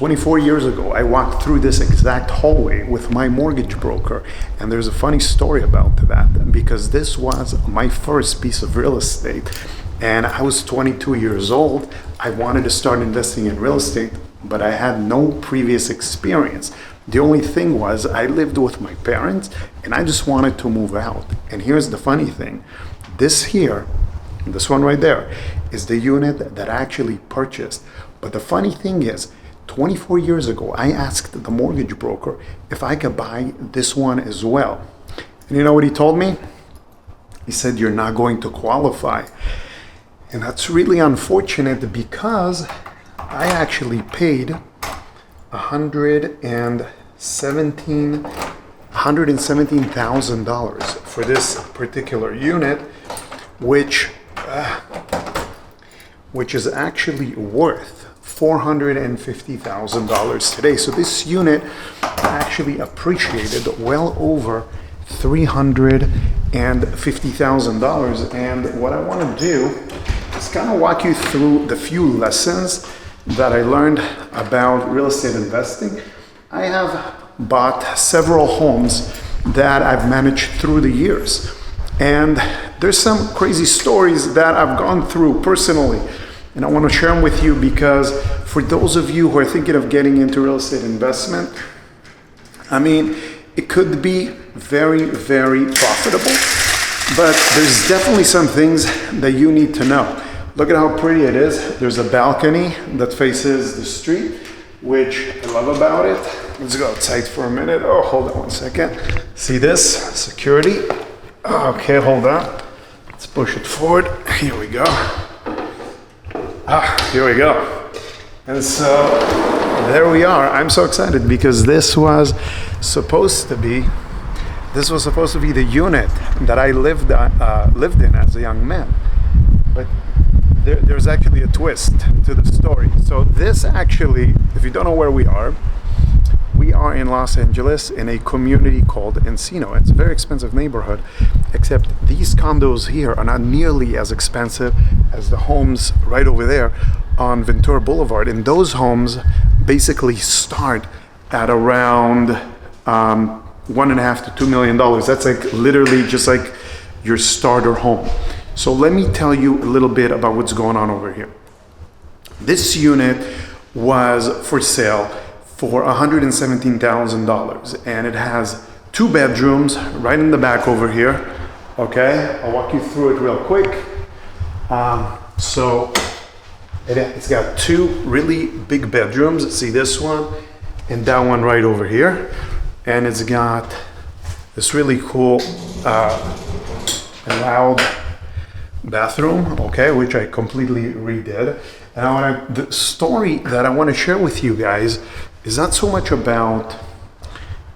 24 years ago, I walked through this exact hallway with my mortgage broker. And there's a funny story about that, because this was my first piece of real estate. And I was 22 years old. I wanted to start investing in real estate, but I had no previous experience. The only thing was I lived with my parents and I just wanted to move out. And here's the funny thing. This one right there, is the unit that I actually purchased. But the funny thing is, 24 years ago, I asked the mortgage broker if I could buy this one as well. And you know what he told me? He said, "You're not going to qualify." And that's really unfortunate, because I actually paid $117,000 for this particular unit, which is actually worth $450,000 today. So this unit actually appreciated well over $350,000. And what I want to do is kind of walk you through the few lessons that I learned about real estate investing. I have bought several homes that I've managed through the years. And there's some crazy stories that I've gone through personally. And I want to share them with you, because for those of you who are thinking of getting into real estate investment, I mean, it could be very, very profitable, but there's definitely some things that you need to know. Look at how pretty it is. There's a balcony that faces the street, which I love about it. Let's go outside for a minute. Oh, hold on one second. See this? Security. Okay, hold on. Let's push it forward. Here we go. Here we go. And so there we are. I'm so excited, because this was supposed to be the unit that I lived in as a young man. But there's actually a twist to the story. So this actually, if you don't know where we are in Los Angeles in a community called Encino. It's a very expensive neighborhood, except these condos here are not nearly as expensive as the homes right over there on Ventura Boulevard. And those homes basically start at around $1.5 to $2 million. That's like literally just like your starter home. So let me tell you a little bit about what's going on over here. This unit was for sale for $117,000, and it has 2 bedrooms right in the back over here. Okay, I'll walk you through it real quick. So it's got 2 really big bedrooms. See this one and that one right over here. And it's got this really cool loud bathroom, okay, which I completely redid. And the story that I want to share with you guys is not so much about,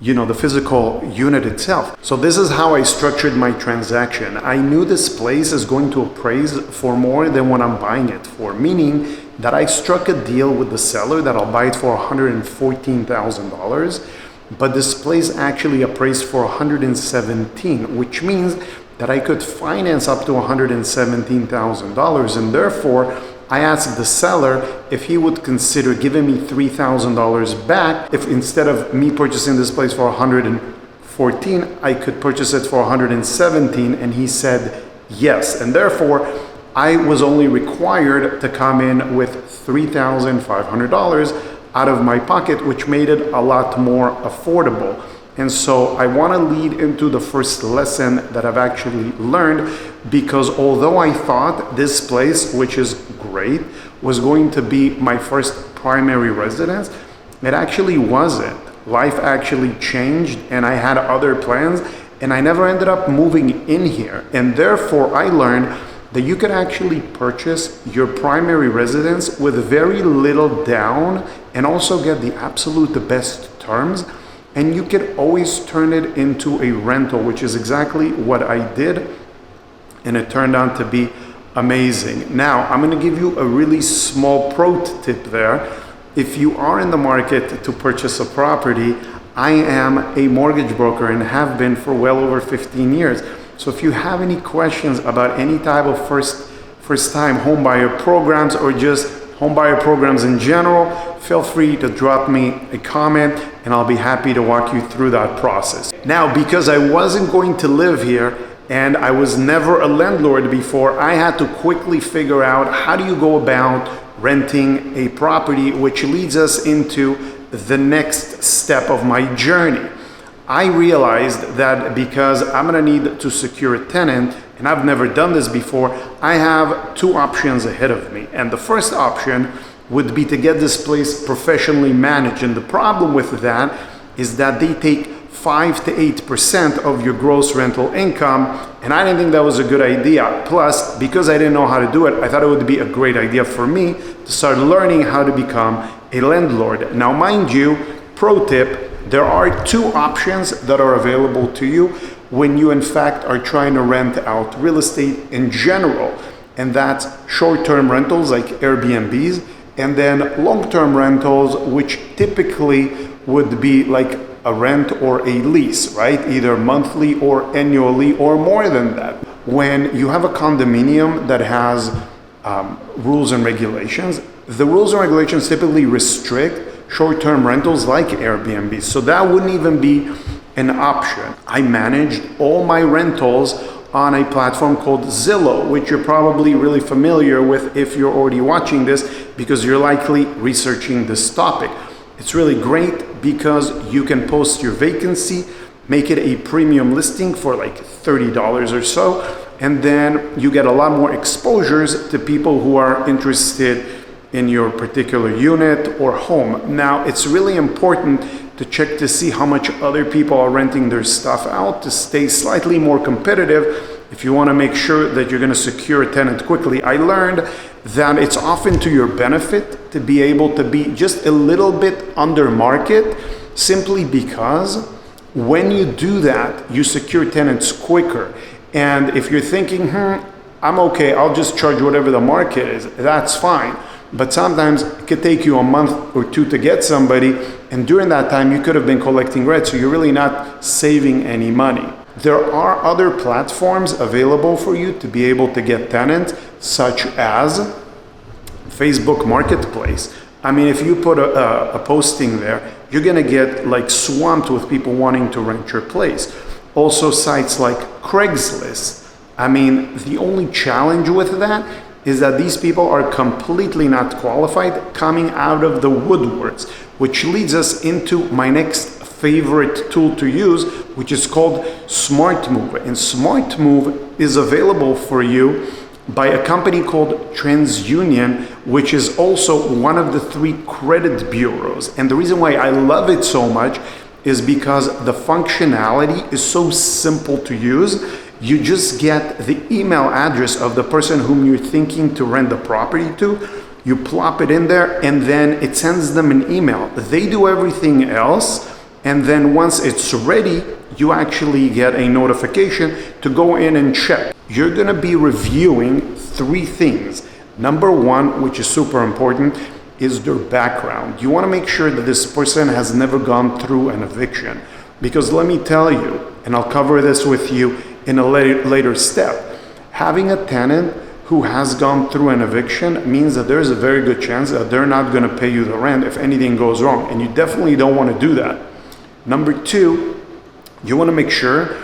the physical unit itself. So this is how I structured my transaction. I knew this place is going to appraise for more than what I'm buying it for, meaning that I struck a deal with the seller that I'll buy it for $114,000, but this place actually appraised for $117,000, which means that I could finance up to $117,000, and therefore I asked the seller if he would consider giving me $3,000 back if instead of me purchasing this place for $114,000, I could purchase it for $117,000, and he said yes. And therefore, I was only required to come in with $3,500 out of my pocket, which made it a lot more affordable. And so I want to lead into the first lesson that I've actually learned, because although I thought this place, which is great, was going to be my first primary residence, it actually wasn't. Life actually changed and I had other plans, and I never ended up moving in here. And therefore I learned that you could actually purchase your primary residence with very little down and also get the absolute best terms. And you can always turn it into a rental, which is exactly what I did. And it turned out to be amazing. Now, I'm going to give you a really small pro tip there. If you are in the market to purchase a property, I am a mortgage broker and have been for well over 15 years. So if you have any questions about any type of first-time home buyer programs or just homebuyer programs in general, feel free to drop me a comment and I'll be happy to walk you through that process. Now, because I wasn't going to live here and I was never a landlord before, I had to quickly figure out how do you go about renting a property, which leads us into the next step of my journey. I realized that because I'm gonna need to secure a tenant, and I've never done this before, I have two options ahead of me. And the first option would be to get this place professionally managed. And the problem with that is that they take 5 to 8% of your gross rental income, and I didn't think that was a good idea. Plus, because I didn't know how to do it, I thought it would be a great idea for me to start learning how to become a landlord. Now, mind you, pro tip, there are two options that are available to you when you in fact are trying to rent out real estate in general, and that's short-term rentals like Airbnbs, and then long-term rentals, which typically would be like a rent or a lease, right? Either monthly or annually or more than that. When you have a condominium that has rules and regulations, the rules and regulations typically restrict short-term rentals like Airbnb. So that wouldn't even be an option. I managed all my rentals on a platform called Zillow, which you're probably really familiar with if you're already watching this, because you're likely researching this topic. It's really great because you can post your vacancy, make it a premium listing for like $30 or so, and then you get a lot more exposures to people who are interested in your particular unit or home. Now, it's really important to check to see how much other people are renting their stuff out to stay slightly more competitive if you want to make sure that you're going to secure a tenant quickly. I learned that it's often to your benefit to be able to be just a little bit under market, simply because when you do that, you secure tenants quicker. And if you're thinking, I'm okay, I'll just charge whatever the market is, that's fine. But sometimes it could take you a month or two to get somebody, and during that time you could have been collecting rent, so you're really not saving any money. There are other platforms available for you to be able to get tenants, such as Facebook Marketplace. I mean, if you put a posting there, you're gonna get like swamped with people wanting to rent your place. Also sites like Craigslist. I mean, the only challenge with that is that these people are completely not qualified, coming out of the woodworks, which leads us into my next favorite tool to use, which is called SmartMove. And SmartMove is available for you by a company called TransUnion, which is also one of the 3 credit bureaus. And the reason why I love it so much is because the functionality is so simple to use. You just get the email address of the person whom you're thinking to rent the property to, you plop it in there, and then it sends them an email. They do everything else, and then once it's ready, you actually get a notification to go in and check. You're gonna be reviewing 3 things. Number 1, which is super important, is their background. You wanna make sure that this person has never gone through an eviction. Because let me tell you, and I'll cover this with you in a later step, having a tenant who has gone through an eviction means that there's a very good chance that they're not going to pay you the rent if anything goes wrong, and you definitely don't want to do that. Number 2, you want to make sure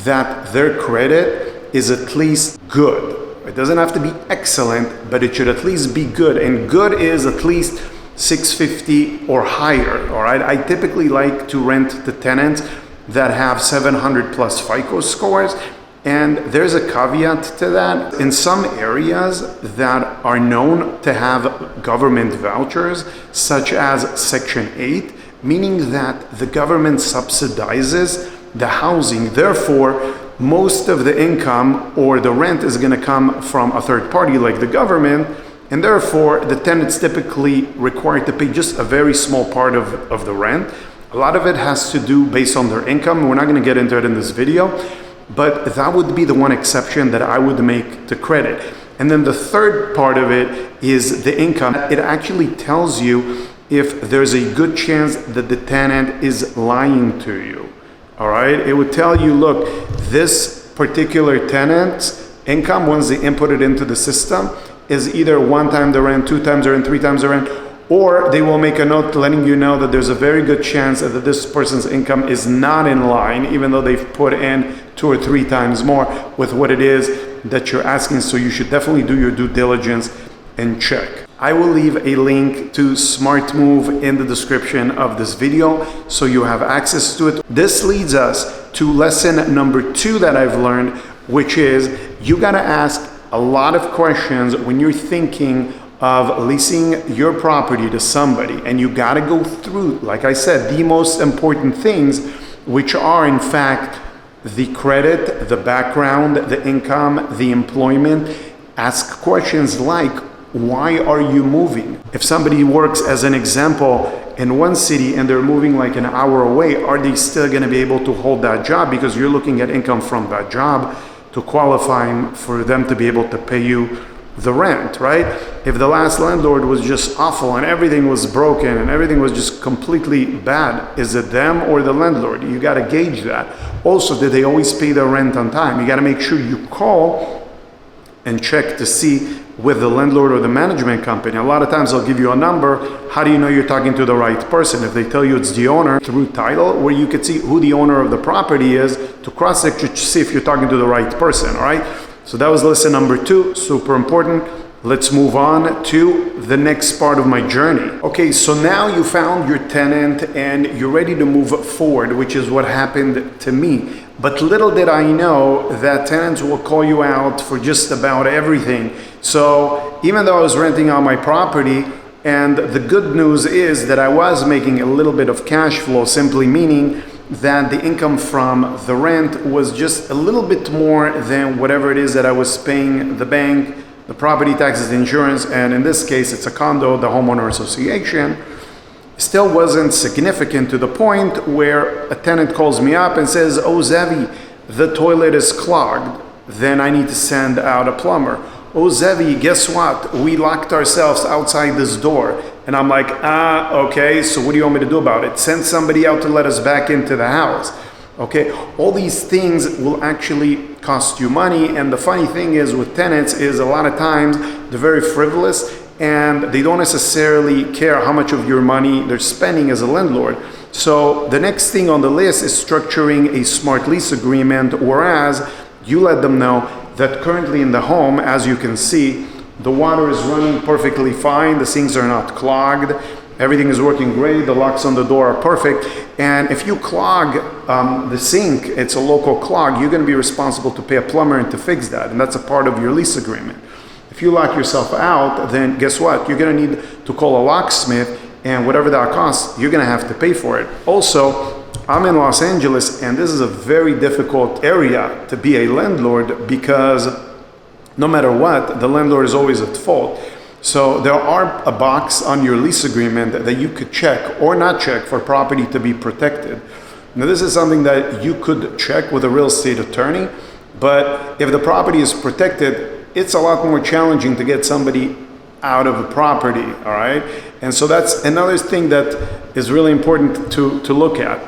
that their credit is at least good. It doesn't have to be excellent, but it should at least be good, and good is at least 650 or higher. All right, I typically like to rent to tenants that have 700 plus FICO scores, and there's a caveat to that. In some areas that are known to have government vouchers, such as Section 8, meaning that the government subsidizes the housing, therefore most of the income or the rent is going to come from a third party like the government, and therefore the tenant's typically required to pay just a very small part of the rent. A lot of it has to do based on their income. We're not going to get into it in this video, but that would be the one exception that I would make to credit. And then the third part of it is the income. It actually tells you if there's a good chance that the tenant is lying to you. All right, it would tell you, look, this particular tenant's income, once they input it into the system, is either 1 time the rent, 2 times the rent, 3 times the rent, or they will make a note letting you know that there's a very good chance that this person's income is not in line, even though they've put in 2 or 3 times more with what it is that you're asking. So you should definitely do your due diligence and check. I will leave a link to SmartMove in the description of this video so you have access to it. This leads us to lesson number 2 that I've learned, which is you gotta ask a lot of questions when you're thinking of leasing your property to somebody, and you got to go through, like I said, the most important things, which are in fact the credit, the background, the income, the employment. Ask questions like, why are you moving? If somebody works, as an example, in one city and they're moving like an hour away, are they still going to be able to hold that job? Because you're looking at income from that job to qualify for them to be able to pay you the rent, right? If the last landlord was just awful and everything was broken and everything was just completely bad, is it them or the landlord? You got to gauge that. Also, did they always pay their rent on time? You got to make sure you call and check to see with the landlord or the management company. A lot of times they'll give you a number. How do you know you're talking to the right person? If they tell you it's the owner, through title, where you could see who the owner of the property is to cross-check to see if you're talking to the right person, all right? So that was lesson number 2, super important. Let's move on to the next part of my journey. Okay, so now you found your tenant and you're ready to move forward, which is what happened to me. But little did I know that tenants will call you out for just about everything. So even though I was renting out my property, and the good news is that I was making a little bit of cash flow, simply meaning that the income from the rent was just a little bit more than whatever it is that I was paying the bank, the property taxes, the insurance, and in this case it's a condo, the homeowner association. Still wasn't significant to the point where a tenant calls me up and says, "Oh Zevi, the toilet is clogged, then I need to send out a plumber. Oh Zevi, guess what? We locked ourselves outside this door." And I'm like, okay, so what do you want me to do about it? Send somebody out to let us back into the house. Okay, all these things will actually cost you money. And the funny thing is with tenants is a lot of times they're very frivolous and they don't necessarily care how much of your money they're spending as a landlord. So the next thing on the list is structuring a smart lease agreement, whereas you let them know that currently in the home, as you can see, the water is running perfectly fine, the sinks are not clogged, everything is working great, the locks on the door are perfect. And if you clog the sink, it's a local clog, you're going to be responsible to pay a plumber and to fix that, and that's a part of your lease agreement. If you lock yourself out, then guess what? You're going to need to call a locksmith, and whatever that costs, you're going to have to pay for it. Also, I'm in Los Angeles, and this is a very difficult area to be a landlord because no matter what, the landlord is always at fault. So there are a box on your lease agreement that you could check or not check for property to be protected. Now this is something that you could check with a real estate attorney, but if the property is protected, it's a lot more challenging to get somebody out of a property, all right? And so that's another thing that is really important to look at.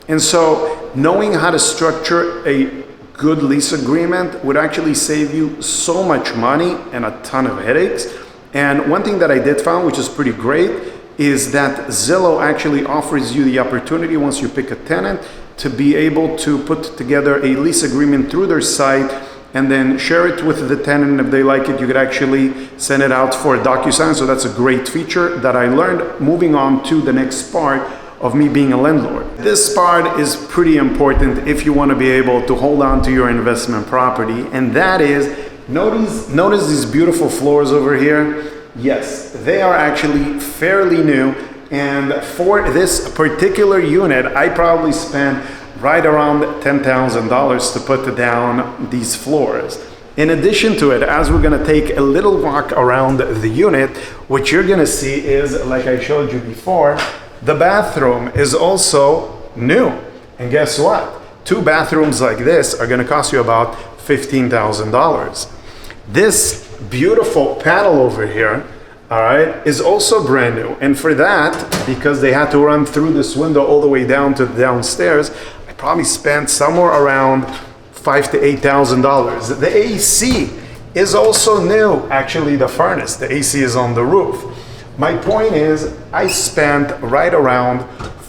And so knowing how to structure a good lease agreement would actually save you so much money and a ton of headaches. And one thing that I did find, which is pretty great, is that Zillow actually offers you the opportunity, once you pick a tenant, to be able to put together a lease agreement through their site and then share it with the tenant. If they like it, you could actually send it out for a DocuSign. So that's a great feature that I learned. Moving on to the next part of me being a landlord. This part is pretty important if you want to be able to hold on to your investment property, and that is, notice these beautiful floors over here? Yes, they are actually fairly new, and for this particular unit, I probably spent right around $10,000 to put down these floors. In addition to it, as we're gonna take a little walk around the unit, what you're gonna see is, like I showed you before, the bathroom is also new. And guess what? 2 bathrooms like this are gonna cost you about $15,000. This beautiful panel over here, all right, is also brand new. And for that, because they had to run through this window all the way down to the downstairs, I probably spent somewhere around $5,000 to $8,000. The AC is also new. Actually, the furnace, the AC is on the roof. My point is, I spent right around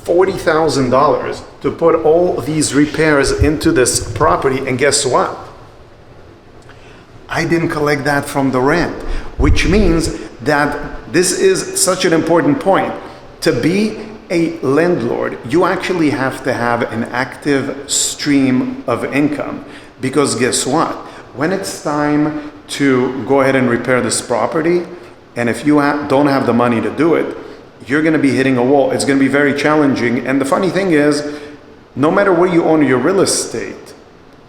$40,000 to put all these repairs into this property, and guess what? I didn't collect that from the rent, which means that this is such an important point. To be a landlord, you actually have to have an active stream of income, because guess what? When it's time to go ahead and repair this property, and if you don't have the money to do it, you're going to be hitting a wall. It's going to be very challenging. And the funny thing is, no matter where you own your real estate,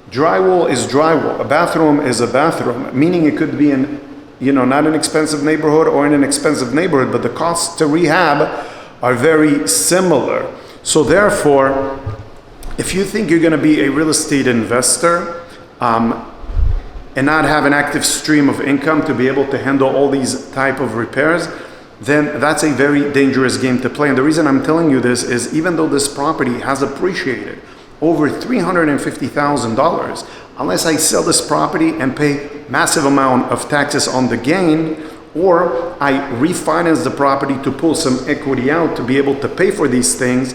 drywall is drywall. A bathroom is a bathroom, meaning it could be in, not an expensive neighborhood or in an expensive neighborhood, but the costs to rehab are very similar. So therefore, if you think you're going to be a real estate investor and not have an active stream of income to be able to handle all these type of repairs, then that's a very dangerous game to play. And the reason I'm telling you this is, even though this property has appreciated over $350,000, unless I sell this property and pay massive amount of taxes on the gain, or I refinance the property to pull some equity out to be able to pay for these things,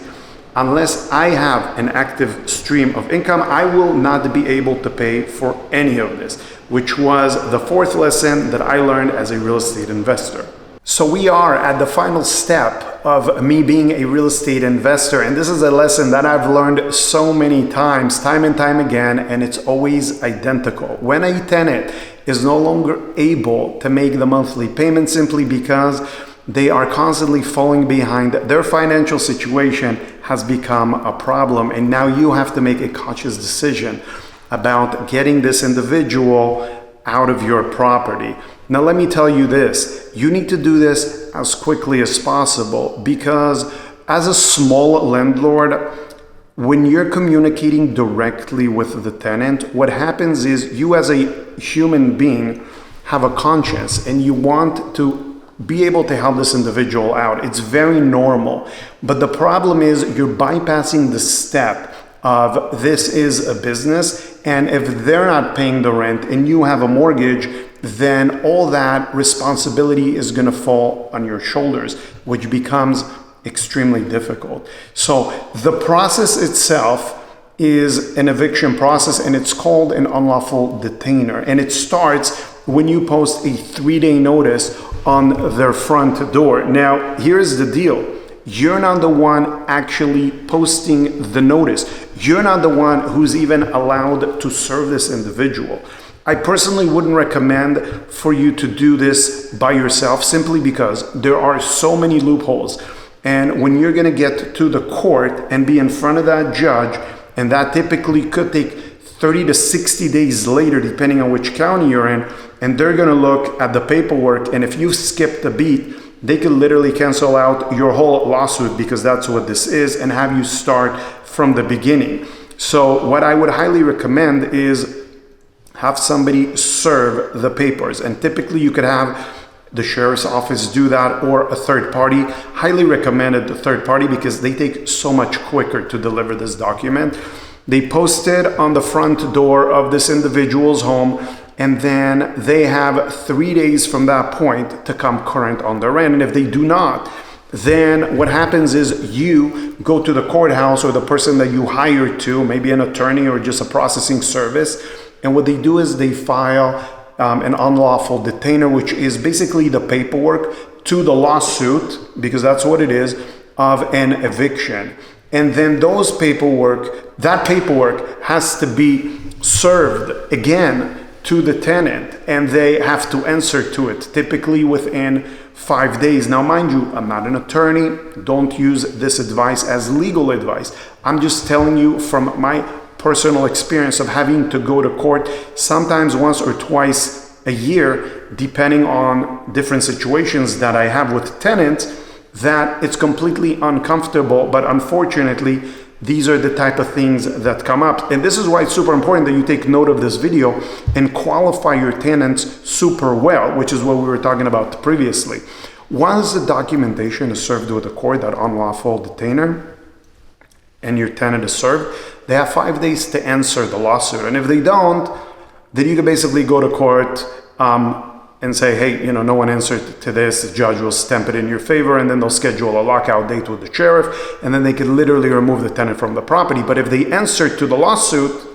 unless I have an active stream of income, I will not be able to pay for any of this, which was the fourth lesson that I learned as a real estate investor. So we are at the final step of me being a real estate investor, and this is a lesson that I've learned so many times, time and time again, and it's always identical. When a tenant is no longer able to make the monthly payment simply because they are constantly falling behind, their financial situation has become a problem, and now you have to make a conscious decision about getting this individual out of your property. Now let me tell you this, you need to do this as quickly as possible, because as a small landlord, when you're communicating directly with the tenant, what happens is you as a human being have a conscience and you want to be able to help this individual out. It's very normal. But the problem is you're bypassing the step of this is a business, and if they're not paying the rent and you have a mortgage, then all that responsibility is going to fall on your shoulders, which becomes extremely difficult. So the process itself is an eviction process, and it's called an unlawful detainer. And it starts when you post a 3-day notice on their front door. Now, here's the deal. You're not the one actually posting the notice. You're not the one who's even allowed to serve this individual. I personally wouldn't recommend for you to do this by yourself, simply because there are so many loopholes. And when you're going to get to the court and be in front of that judge, and that typically could take 30 to 60 days later, depending on which county you're in, and they're going to look at the paperwork, and if you skip the beat, they could literally cancel out your whole lawsuit, because that's what this is, and have you start from the beginning. So what I would highly recommend is have somebody serve the papers, and typically you could have the sheriff's office do that, or a third party. Highly recommended the third party, because they take so much quicker to deliver this document. They post it on the front door of this individual's home, and then they have 3 days from that point to come current on their rent. And if they do not, then what happens is you go to the courthouse, or the person that you hired to, maybe an attorney or just a processing service, and what they do is they file an unlawful detainer, which is basically the paperwork to the lawsuit, because that's what it is, of an eviction. And then that paperwork has to be served again to the tenant, and they have to answer to it, typically within 5 days. Now, mind you, I'm not an attorney. Don't use this advice as legal advice. I'm just telling you from my personal experience of having to go to court sometimes once or twice a year, depending on different situations that I have with tenants, that it's completely uncomfortable. But unfortunately, these are the type of things that come up. And this is why it's super important that you take note of this video and qualify your tenants super well, which is what we were talking about previously. Once the documentation is served with the court, that unlawful detainer, and your tenant is served, they have 5 days to answer the lawsuit. And if they don't, then you can basically go to court and say, hey, no one answered to this, the judge will stamp it in your favor, and then they'll schedule a lockout date with the sheriff, and then they can literally remove the tenant from the property. But if they answer to the lawsuit,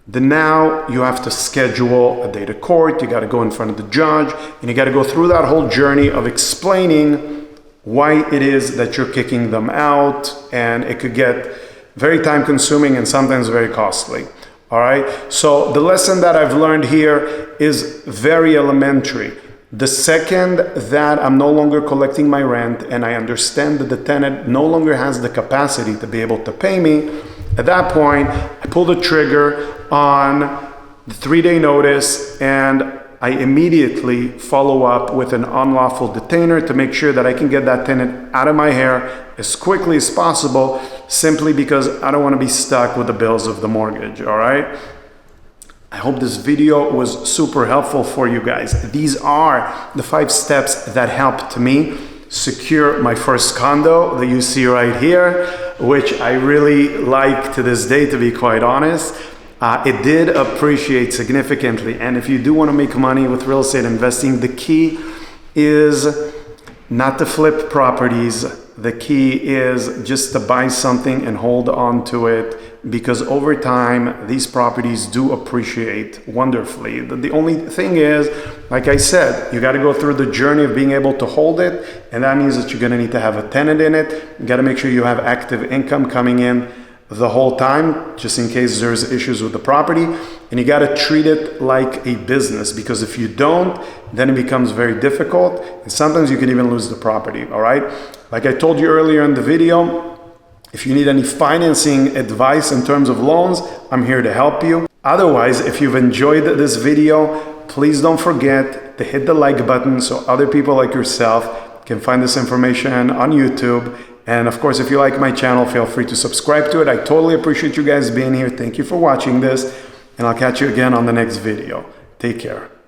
then now you have to schedule a date of court, you got to go in front of the judge, and you got to go through that whole journey of explaining why it is that you're kicking them out, and it could get very time consuming and sometimes very costly. All right, so the lesson that I've learned here is very elementary. The second that I'm no longer collecting my rent and I understand that the tenant no longer has the capacity to be able to pay me, at that point, I pull the trigger on the 3-day notice and I immediately follow up with an unlawful detainer to make sure that I can get that tenant out of my hair as quickly as possible, simply because I don't want to be stuck with the bills of the mortgage, all right? I hope this video was super helpful for you guys. These are the 5 steps that helped me secure my first condo that you see right here, which I really like to this day, to be quite honest. It did appreciate significantly, and if you do want to make money with real estate investing, the key is not to flip properties. The key is just to buy something and hold on to it, because over time these properties do appreciate wonderfully. The only thing is, like I said, you got to go through the journey of being able to hold it, and that means that you're going to need to have a tenant in it. You got to make sure you have active income coming in the whole time, just in case there's issues with the property. And you got to treat it like a business, because if you don't, then it becomes very difficult, and sometimes you can even lose the property. All right, like I told you earlier in the video, if you need any financing advice in terms of loans, I'm here to help you. Otherwise, if you've enjoyed this video, please don't forget to hit the like button so other people like yourself can find this information on YouTube. And of course, if you like my channel, feel free to subscribe to it. I totally appreciate you guys being here. Thank you for watching this, and I'll catch you again on the next video. Take care.